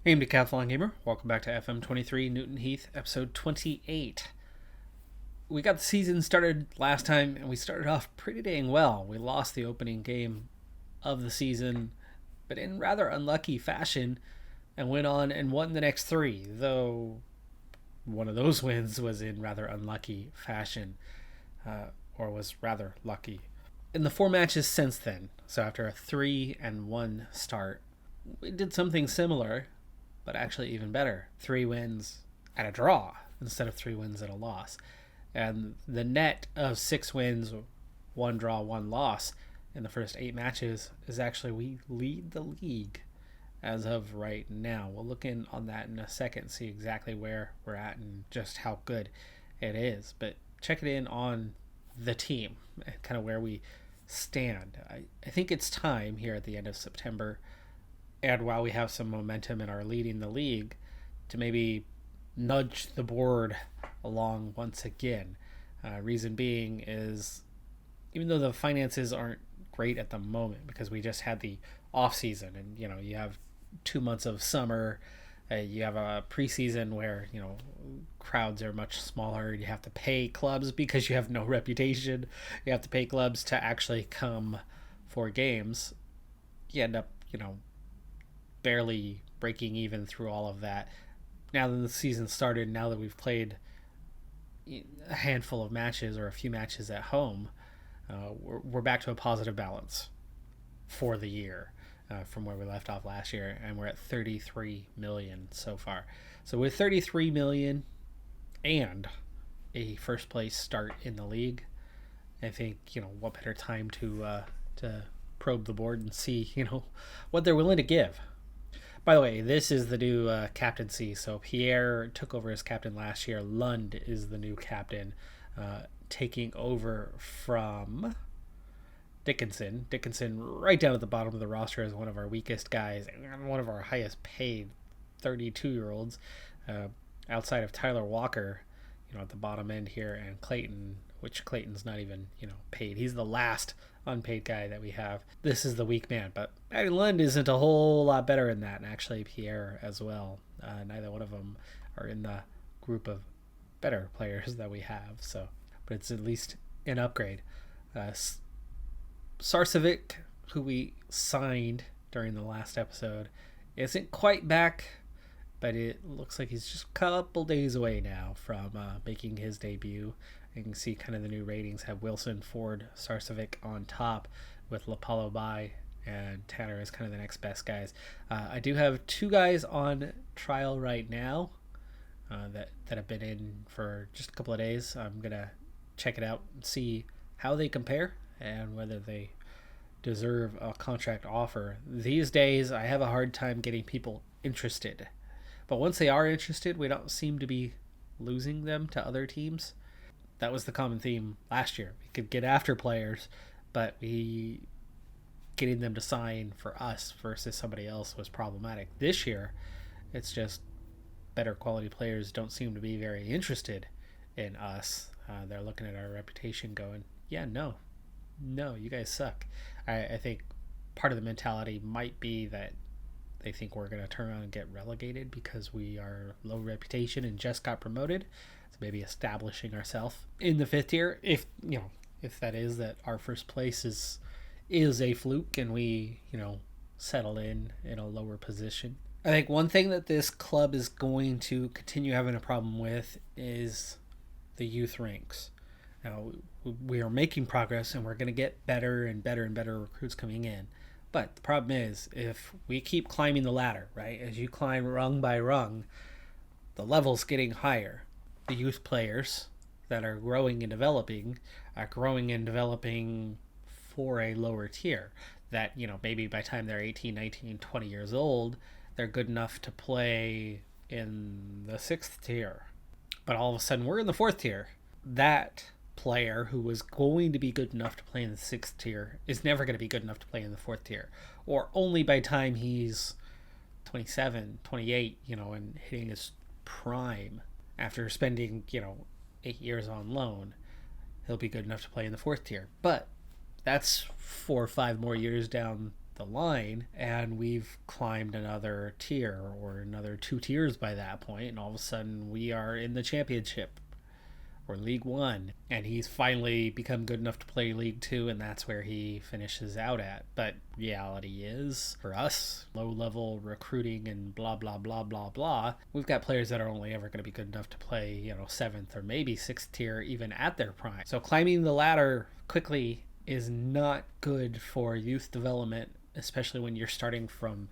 Hey, I'm Decathlon Gamer. Welcome back to FM23 Newton Heath, episode 28. We got the season started last time, and we started off pretty dang well. We lost the opening game of the season, but in rather unlucky fashion, and went on and won the next three, though one of those wins was in rather unlucky fashion, or was rather lucky. In the four matches since then, so after a 3-1 start, we did something similar, but actually even better. 3 wins at a draw instead of 3 wins at a loss. And the net of 6 wins, 1 draw, 1 loss in the first 8 matches is actually we lead the league as of right now. We'll look in on that in a second, see exactly where we're at and just how good it is. But check it in on the team and kind of where we stand. I think it's time here at the end of September, and while we have some momentum and are leading the league, to maybe nudge the board along once again. Reason being is, even though the finances aren't great at the moment because we just had the off season, and you have 2 months of summer, you have a preseason where crowds are much smaller. You have to pay clubs because you have no reputation. You have to pay clubs to actually come for games. You end up barely breaking even through all of that. Now that the season started, now that we've played a handful of matches or a few matches at home, we're back to a positive balance for the year from where we left off last year, and we're at 33 million so far. So with 33 million and a first place start in the league, I think what better time to probe the board and see what they're willing to give. By the way, this is the new captaincy. So Pierre took over as captain last year. Lund is the new captain, taking over from Dickinson. Dickinson right down at the bottom of the roster as one of our weakest guys and one of our highest paid 32-year-olds, outside of Tyler Walker, at the bottom end here, and Clayton, which Clayton's not even, paid. He's the last unpaid guy that we have. This is the weak man, but Lund isn't a whole lot better in that, and actually Pierre as well. Neither one of them are in the group of better players that we have, but it's at least an upgrade. Sarcevic, who we signed during the last episode, isn't quite back, but it looks like he's just a couple days away now from making his debut. You can see kind of the new ratings have Wilson, Ford, Sarcevic on top, with Lapalo by, and Tanner is kind of the next best guys. I do have 2 guys on trial right now that have been in for just a couple of days. I'm going to check it out and see how they compare and whether they deserve a contract offer. These days, I have a hard time getting people interested. But once they are interested, we don't seem to be losing them to other teams. That was the common theme last year. We could get after players, but getting them to sign for us versus somebody else was problematic. This year, it's just better quality players don't seem to be very interested in us. They're looking at our reputation going, yeah, no, you guys suck. I think part of the mentality might be that they think we're going to turn around and get relegated because we are low reputation and just got promoted. So maybe establishing ourselves in the 5th tier, if that is that our first place is a fluke and we settle in a lower position. I think one thing that this club is going to continue having a problem with is the youth ranks. Now, we are making progress and we're going to get better and better and better recruits coming in. But the problem is, if we keep climbing the ladder, right, as you climb rung by rung, the level's getting higher. The youth players that are growing and developing are growing and developing for a lower tier. That, maybe by the time they're 18, 19, 20 years old, they're good enough to play in the 6th tier. But all of a sudden, we're in the 4th tier. That player who was going to be good enough to play in the 6th tier is never going to be good enough to play in the 4th tier, or only by the time he's 27, 28, and hitting his prime after spending 8 years on loan, he'll be good enough to play in the 4th tier. But that's 4 or 5 more years down the line, and we've climbed another tier or another 2 tiers by that point, and all of a sudden we are in the championship or League One, and he's finally become good enough to play League Two, and that's where he finishes out at. But reality is, for us, low-level recruiting and blah, blah, blah, blah, blah, we've got players that are only ever going to be good enough to play, 7th or maybe 6th tier, even at their prime. So climbing the ladder quickly is not good for youth development, especially when you're starting from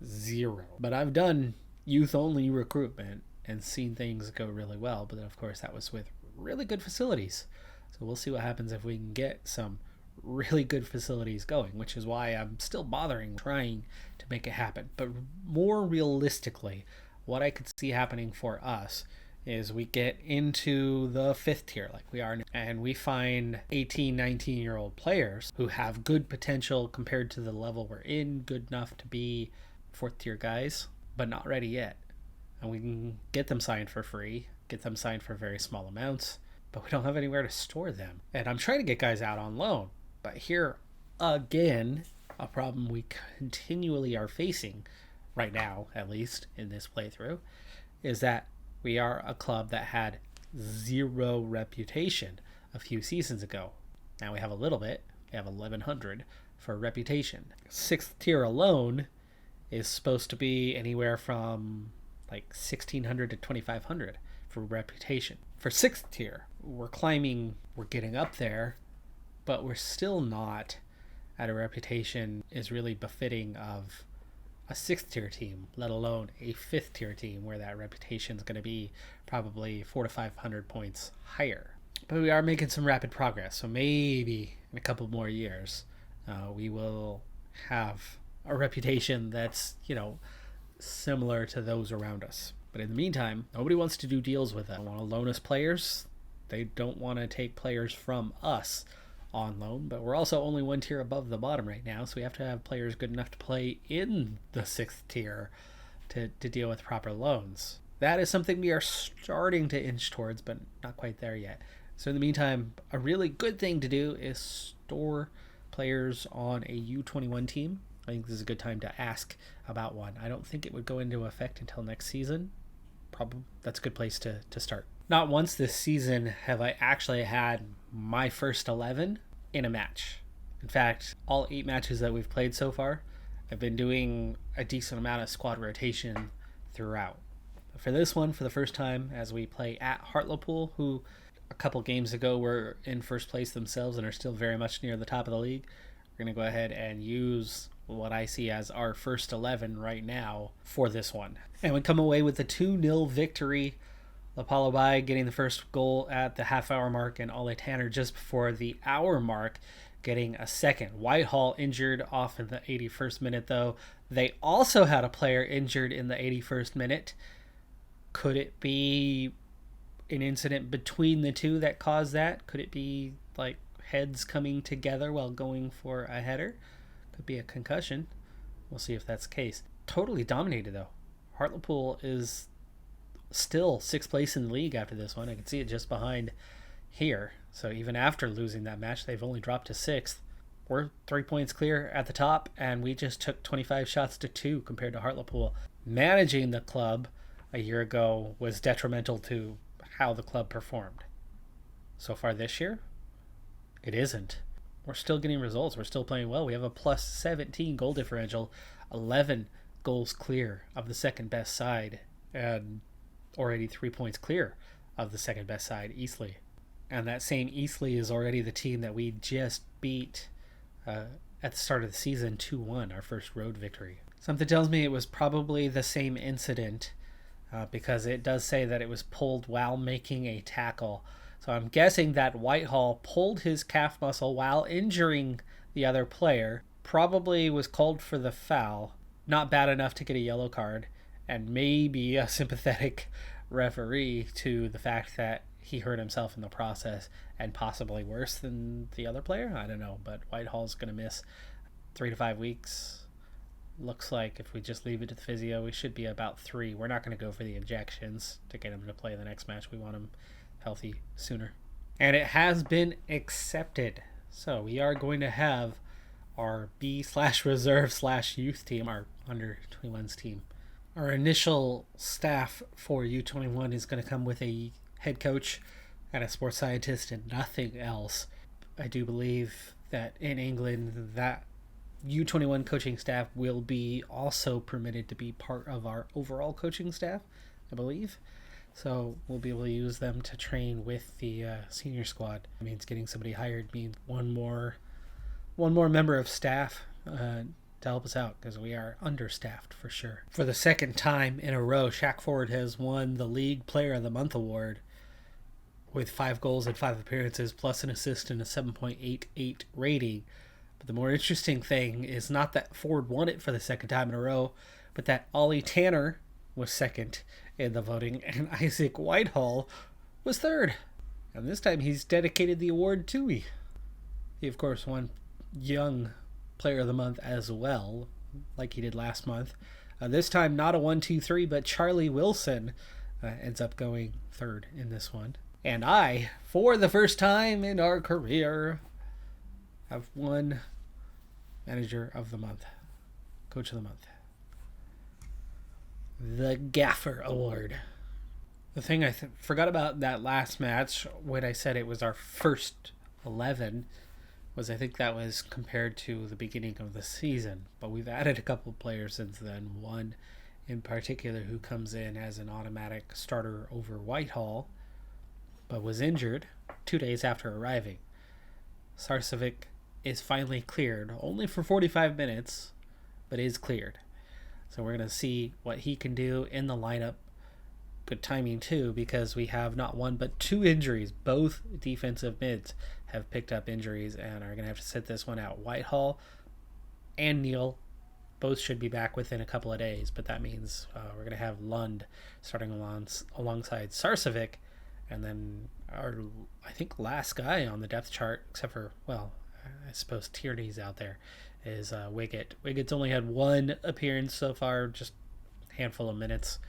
zero. But I've done youth-only recruitment and seen things go really well, but then of course that was with really good facilities. So we'll see what happens if we can get some really good facilities going, which is why I'm still trying to make it happen. But more realistically, what I could see happening for us is we get into the 5th tier like we are now, and we find 18, 19-year-old players who have good potential compared to the level we're in, good enough to be 4th tier guys, but not ready yet. And we can get them signed for free, get them signed for very small amounts, but we don't have anywhere to store them. And I'm trying to get guys out on loan, but here again, a problem we continually are facing right now, at least in this playthrough, is that we are a club that had zero reputation a few seasons ago. Now we have a little bit. We have 1100 for reputation. 6th tier alone is supposed to be anywhere from like 1600 to 2500 for reputation. For 6th tier, we're climbing, we're getting up there, but we're still not at a reputation is really befitting of a 6th tier team, let alone a 5th tier team where that reputation is going to be probably 400 to 500 points higher. But we are making some rapid progress, so maybe in a couple more years we will have a reputation that's similar to those around us. But in the meantime, nobody wants to do deals with us. They want to loan us players. They don't want to take players from us on loan, but we're also only 1 tier above the bottom right now, so we have to have players good enough to play in the 6th tier to deal with proper loans. That is something we are starting to inch towards, but not quite there yet. So in the meantime, a really good thing to do is store players on a U21 team. I think this is a good time to ask about one. I don't think it would go into effect until next season. Probably that's a good place to start. Not once this season have I actually had my first 11 in a match. In fact, all 8 matches that we've played so far, I've been doing a decent amount of squad rotation throughout. For this one, for the first time, as we play at Hartlepool, who a couple games ago were in first place themselves and are still very much near the top of the league, we're going to go ahead and use what I see as our first 11 right now for this one. And we come away with a 2-0 victory. Lapalabai getting the first goal at the half-hour mark, and Ole Tanner just before the hour mark getting a second. Whitehall injured off in the 81st minute, though. They also had a player injured in the 81st minute. Could it be an incident between the two that caused that? Could it be like heads coming together while going for a header? Could be a concussion. We'll see if that's the case. Totally dominated, though. Hartlepool is still 6th place in the league after this one. I can see it just behind here. So even after losing that match, they've only dropped to 6th. We're 3 points clear at the top, and we just took 25 shots to 2 compared to Hartlepool. Managing the club a year ago was detrimental to how the club performed. So far this year, it isn't. We're still getting results. We're still playing well. We have a plus 17 goal differential, 11 goals clear of the second best side, and already 3 points clear of the second best side, Eastleigh. And that same Eastleigh is already the team that we just beat at the start of the season 2-1, our first road victory. Something tells me it was probably the same incident because it does say that it was pulled while making a tackle. So I'm guessing that Whitehall pulled his calf muscle while injuring the other player, probably was called for the foul, not bad enough to get a yellow card, and maybe a sympathetic referee to the fact that he hurt himself in the process and possibly worse than the other player. I don't know, but Whitehall's going to miss 3 to 5 weeks. Looks like if we just leave it to the physio, we should be about 3. We're not going to go for the injections to get him to play the next match. We want him healthy sooner. And it has been accepted. So we are going to have our B/reserve/youth team, our under 21s team. Our initial staff for U21 is going to come with a head coach and a sports scientist and nothing else. I do believe that in England that U21 coaching staff will be also permitted to be part of our overall coaching staff, I believe. So we'll be able to use them to train with the senior squad. It means getting somebody hired means one more member of staff to help us out, because we are understaffed for sure. For the second time in a row, Shaq Ford has won the League Player of the Month award with 5 goals and 5 appearances, plus an assist and a 7.88 rating. But the more interesting thing is not that Ford won it for the second time in a row, but that Ollie Tanner was second in the voting and Isaac Whitehall was third. And this time he's dedicated the award to me. He, of course, won Young Player of the Month as well, like he did last month. This time not a 1-2-3, but Charlie Wilson ends up going third in this one. And I, for the first time in our career, have won Manager of the Month, Coach of the Month. The Gaffer Award. The thing I forgot about that last match when I said it was our first 11 was I think that was compared to the beginning of the season. But we've added a couple of players since then. One in particular who comes in as an automatic starter over Whitehall, but was injured 2 days after arriving. Sarcevic is finally cleared, only for 45 minutes, but is cleared. So we're going to see what he can do in the lineup. Good timing too, because we have not one but 2 injuries. Both defensive mids have picked up injuries and are going to have to sit this one out. Whitehall and Neal both should be back within a couple of days, but that means we're going to have Lund starting alongside Sarcevic, and then our, I think, last guy on the depth chart, except for, well, I suppose Tierney's out there, is Wiggett. Wiggett's only had 1 appearance so far, just a handful of minutes,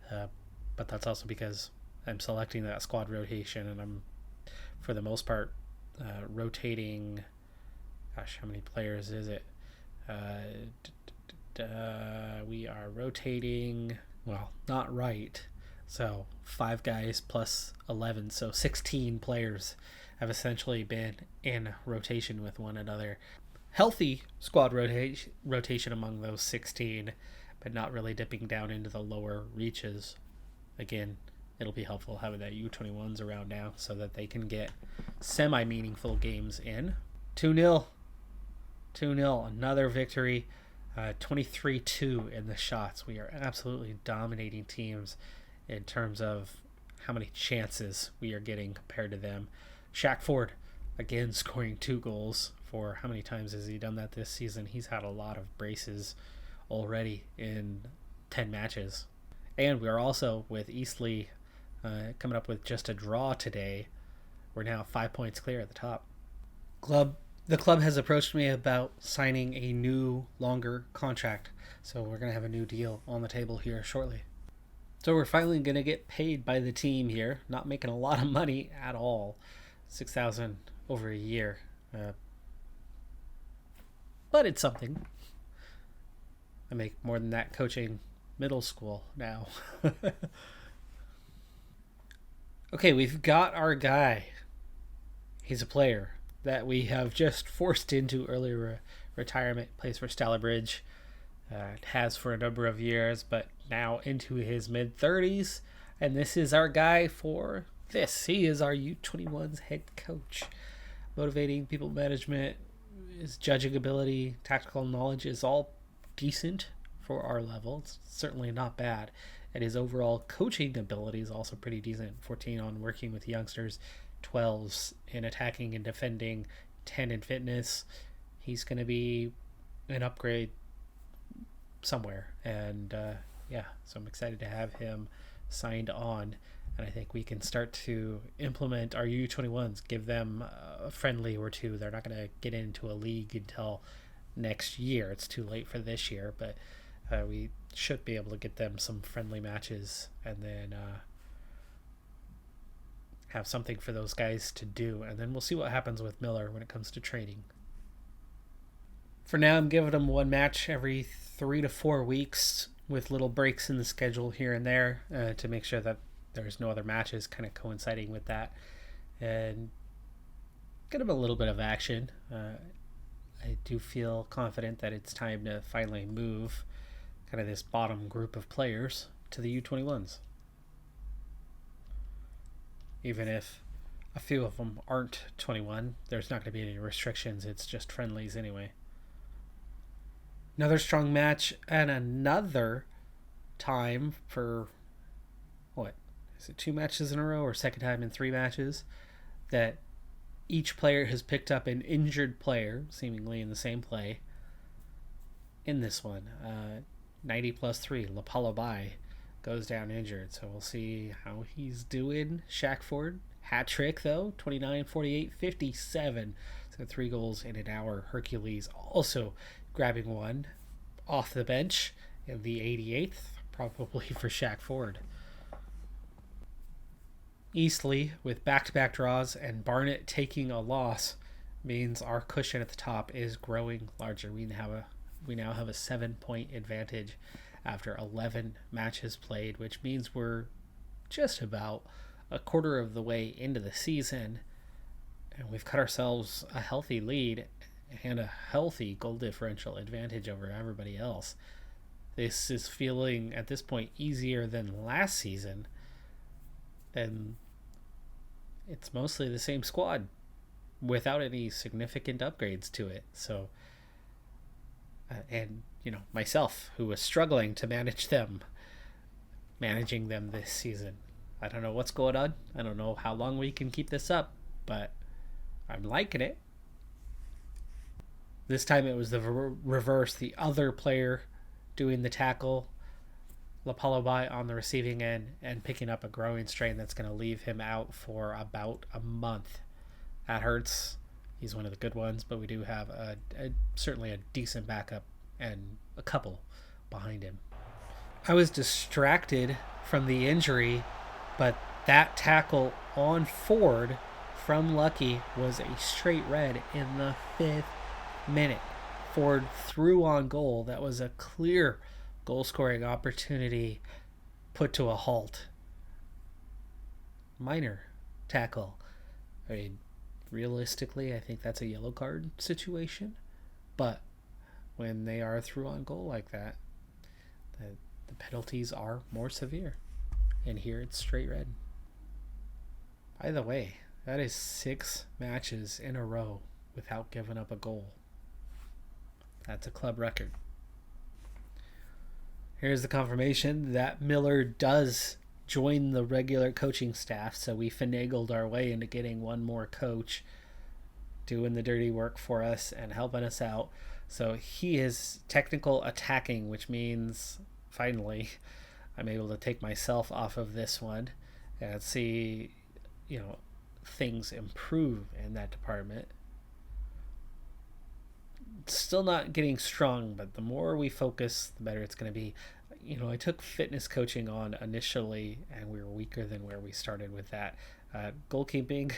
but that's also because I'm selecting that squad rotation, and I'm, for the most part, rotating. Gosh, how many players is it? We are rotating, well, not right. So 5 guys plus 11, so 16 players have essentially been in rotation with one another. Healthy squad rotation among those 16, but not really dipping down into the lower reaches. Again, it'll be helpful having that U21s around now so that they can get semi-meaningful games in. 2-0, another victory. 23-2 in the shots. We are absolutely dominating teams in terms of how many chances we are getting compared to them. Shaq Ford, again, scoring 2 goals. For how many times has he done that this season? He's had a lot of braces already in 10 matches. And we are also, with Eastleigh coming up with just a draw today, we're now 5 points clear at the top. The club has approached me about signing a new, longer contract. So we're going to have a new deal on the table here shortly. So we're finally going to get paid by the team here. Not making a lot of money at all. $6,000 over a year. But it's something. I make more than that coaching middle school now. Okay, we've got our guy. He's a player that we have just forced into early retirement. Plays for Stallabridge. Has for a number of years, but now into his mid-30s. And this is our guy for this. He is our U21's head coach. Motivating, people management, his judging ability, tactical knowledge is all decent for our level. It's certainly not bad. And his overall coaching ability is also pretty decent. 14 on working with youngsters, 12s in attacking and defending, 10 in fitness. He's going to be an upgrade somewhere. And so I'm excited to have him signed on. And I think we can start to implement our U21s, give them a friendly or two. They're not going to get into a league until next year. It's too late for this year, but we should be able to get them some friendly matches and then have something for those guys to do. And then we'll see what happens with Miller when it comes to training. For now, I'm giving them one match every 3 to 4 weeks with little breaks in the schedule here and there to make sure that there's no other matches kind of coinciding with that. And get them a little bit of action. I do feel confident that it's time to finally move kind of this bottom group of players to the U21s. Even if a few of them aren't 21, there's not going to be any restrictions. It's just friendlies anyway. Another strong match and another time for, what, is it 2 matches in a row or second time in 3 matches that each player has picked up an injured player, seemingly in the same play. In this one, 90 plus 3, Lapalabai goes down injured, so we'll see how he's doing. Shackford, hat trick though, 29, 48, 57. So 3 goals in an hour. Hercules also grabbing one off the bench in the 88th, probably for Shackford. Eastleigh, with back-to-back draws and Barnet taking a loss, means our cushion at the top is growing larger. We now have a 7-point advantage after 11 matches played, which means we're just about a quarter of the way into the season, and we've cut ourselves a healthy lead and a healthy goal differential advantage over everybody else. This is feeling, at this point, easier than last season, and it's mostly the same squad without any significant upgrades to it. So, and myself, who was struggling to managing them this season. I don't know what's going on. I don't know how long we can keep this up, but I'm liking it. This time it was the reverse, the other player doing the tackle, Lapalabai on the receiving end, and picking up a growing strain that's going to leave him out for about a month. That hurts. He's one of the good ones, but we do have certainly a decent backup and a couple behind him. I was distracted from the injury, but that tackle on Ford from Lucky was a straight red in the 5th minute. Ford threw on goal. That was a clear goal-scoring opportunity put to a halt. Minor tackle. I mean, realistically, I think that's a yellow card situation. But when they are through on goal like that, the penalties are more severe. And here it's straight red. By the way, that is 6 matches in a row without giving up a goal. That's a club record. Here's the confirmation that Miller does join the regular coaching staff, so we finagled our way into getting one more coach doing the dirty work for us and helping us out. So he is technical attacking, which means finally I'm able to take myself off of this one and see, things improve in that department. Still not getting strong, but the more we focus, the better it's going to be. I took fitness coaching on initially, and we were weaker than where we started with that. Goalkeeping,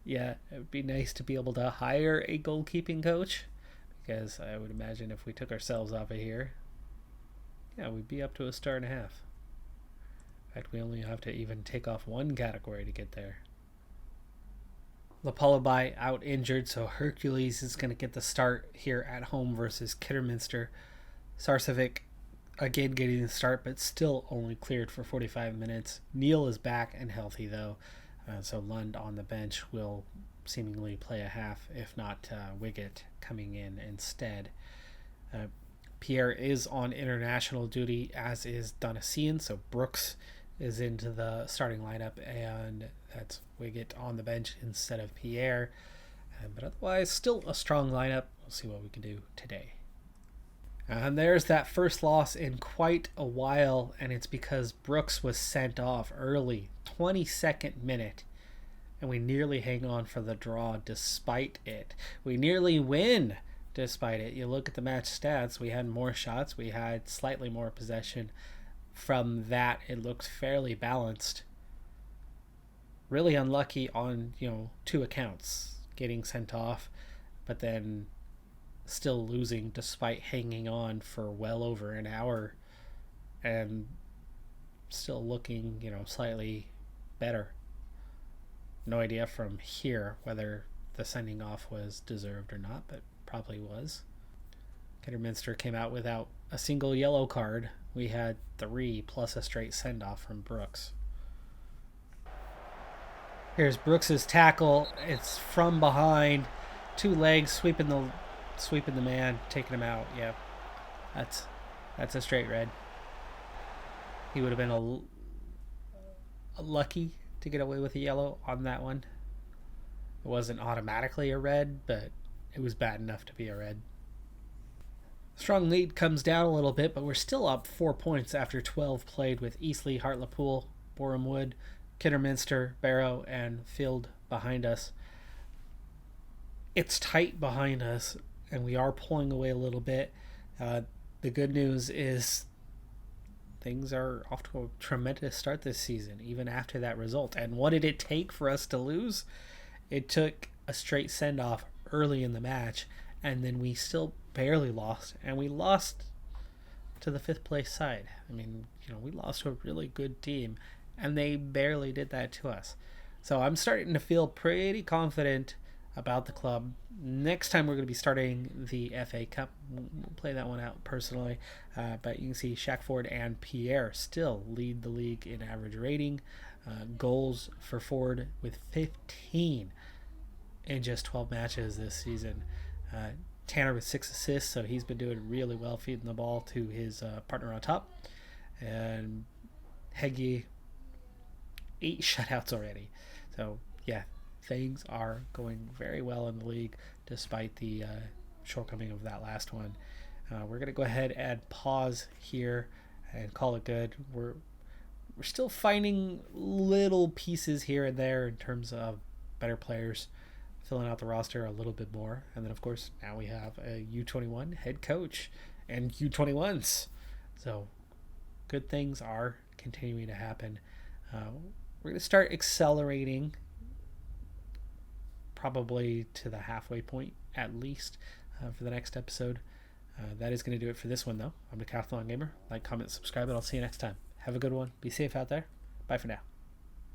yeah, it would be nice to be able to hire a goalkeeping coach, because I would imagine if we took ourselves off of here, we'd be up to a star and a half. In fact, we only have to even take off one category to get there. Lapalabai out injured, so Hercules is going to get the start here at home versus Kidderminster. Sarcevic again getting the start, but still only cleared for 45 minutes. Neal is back and healthy, though, so Lund on the bench will seemingly play a half, if not Wiggett coming in instead. Pierre is on international duty, as is Donasian, so Brooks is into the starting lineup, and that's Wiggett on the bench instead of Pierre. But otherwise, still a strong lineup. We'll see what we can do today. And there's that first loss in quite a while, and it's because Brooks was sent off early, 22nd minute, and we nearly hang on for the draw despite it. We nearly win despite it. You look at the match stats, we had more shots, we had slightly more possession. From that, it looks fairly balanced. Really unlucky on, 2 accounts, getting sent off, but then still losing despite hanging on for well over an hour and still looking, slightly better. No idea from here whether the sending off was deserved or not, but probably was. Kidderminster came out without a single yellow card. We had 3 plus a straight send off from Brooks. Here's Brooks's tackle. It's from behind, 2 legs, sweeping the man, taking him out. Yeah, that's a straight red. He would have been a lucky to get away with a yellow on that one. It wasn't automatically a red, but it was bad enough to be a red. Strong lead comes down a little bit, but we're still up 4 points after 12 played, with Eastleigh, Hartlepool, Boreham Wood, Kidderminster, Barrow, and Field behind us. It's tight behind us, and we are pulling away a little bit. The good news is things are off to a tremendous start this season, even after that result. And what did it take for us to lose? It took a straight send-off early in the match, and then we still barely lost, and we lost to the 5th place side. I mean, we lost to a really good team, and they barely did that to us. So I'm starting to feel pretty confident about the club. Next time we're going to be starting the FA Cup. We'll play that one out personally, but you can see Shackford and Pierre still lead the league in average rating. Goals for Ford with 15 in just 12 matches this season. Tanner with 6 assists, so he's been doing really well feeding the ball to his partner on top. And Heggie, 8 shutouts already. So, yeah, things are going very well in the league despite the shortcoming of that last one. We're going to go ahead and pause here and call it good. We're still finding little pieces here and there in terms of better players, filling out the roster a little bit more. And then, of course, now we have a U21 head coach and U21s. So good things are continuing to happen. We're going to start accelerating probably to the halfway point at least for the next episode. That is going to do it for this one, though. I'm Decathlon Gamer. Like, comment, subscribe, and I'll see you next time. Have a good one. Be safe out there. Bye for now.